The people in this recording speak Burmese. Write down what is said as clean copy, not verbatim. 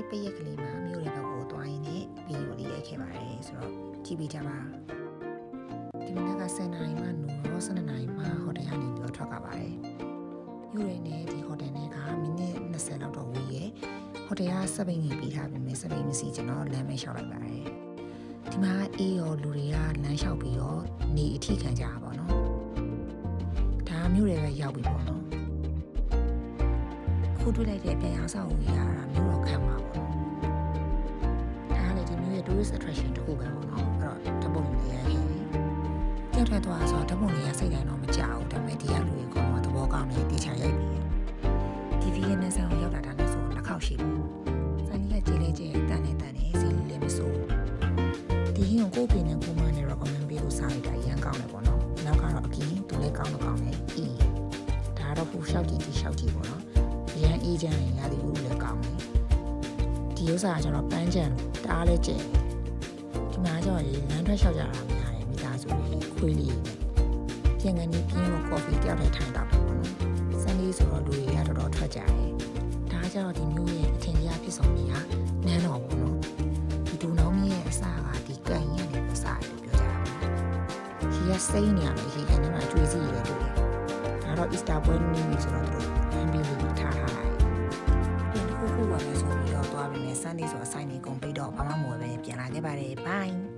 ပိတ်ရက်ကလေးမှာမြို့တွေဘက်ကိုတွားရင်းနဲ့ဗီဒီယိုလေးရိုက်ခဲ့ပါတယ်ဆိုတော့ကြည့်ပေးကြပါဒီမနက်က10 နာရီမှနိုးတော့12 နာရီမှဟိုတယ်ကနေပြီးတော့ထွက်ကြပါတယ်မြို့တွေနဲ့ဒီဟိုတယ်နဲ့ကမိနစ်20လောက်တော့ဝေးရဲ့ဟိုတယ်ကစပိန်ကြီးပြီးထားပြီမယ်စပိန်မရှိကျွန်တော်လမ်းမဲလျှောက်လိုက်ပါတယ်ဒီမှာအေးရောလူတွေကလမ်းလျှောက်ပြီးတော့နေအထီးခံကြတာပေါ့နော်ဒါမြို့တွေပဲရောက်ပြီပေါ့နော်ခုတွေ့လိုက်တဲ့ပြန်ရောက်ဆောင်ကြီးရတာမြို့တော်ခံမှာပေါ့နော်ဒါကလည်းဒီမြို့ရဲ့ tourist attraction တစ်ခုပဲပေါ့နော်အဲ့တော့ဓာတ်ပုံတွေရိုက်ခဲ့ကြောက်ထွက်သွားဆိုတော့ဓာတ်ပုံတွေကစိတ်တိုင်းတော့မကြောက်ဘူးဒါပေမဲ့ဒီကလူတွေကတော့သဘောကောင်းတယ်တေချာရိုက်ပြီးဒီဗီဒီယိုနဲ့ဆောင်ရောက်လာတာနဲ့ဆိုတစ်ခေါက်ရှိဘူးဆိုင်ကြီးကကြေးလေးကြေးတန်နေစီလေးလေးမစိုးဒီဟင်းကိုဖေနဲ့ကိုမနဲ့ recommend ပေးလို့စားလိုက်တာရန်ကောင်းတယ်ပေါ့နော်နောက်ကတော့အကင်းသူလည်းကောင်းတယ်ဒါကတော့ဟိုရှောက်ကြည့်ပေါ့နော်ရန်အေးချမ်းရင်ရာသီဥတုလည်းကောင်းတယ်ဒီဥစ္စာကကျွန်တော်ပန်းချံတအားလဲကျဲဒီမှာကျတော့လမ်းထွက်လျှောက်ကြတာများတယ်မိသားစုတွေခွေးလေးပြင်ကနေပြင်းလို့ကော်ဖီတယောက်တည်းထိုင်တော့တယ်ပေါ့နော်ဆန်လေးဆိုတော့လူတွေကတော်တော်ထွက်ကြတယ်ဒါကကျတော့ဒီမျိုးရဲ့အထင်ကြီးဖြစ်ဆုံးနေတာနန်းတော်ပေါ့နော်ဒီဒူနောင်းမြရဲ့အစာကဒီကန်ရနေအစာလို့ပြောကြတာပေါ့နော်ဒီကစိမ့်နေရမယ်ဒီကနေမှကျွေးစီရတယ်တူတယ်ဒါတော့ Easter ပွဲနေဆိုတော့တို့လမ်းပြီးလေးထားထားလိုက်ပြန်တစ်ခုခုပါလဲဆိုပြီးတော့သွားပြီမယ် Sunday ဆိုအဆိုင်နေကုန်ပြီးတော့ဘာမှမဝယ်ပဲပြန်လာခဲ့ပါတယ် bye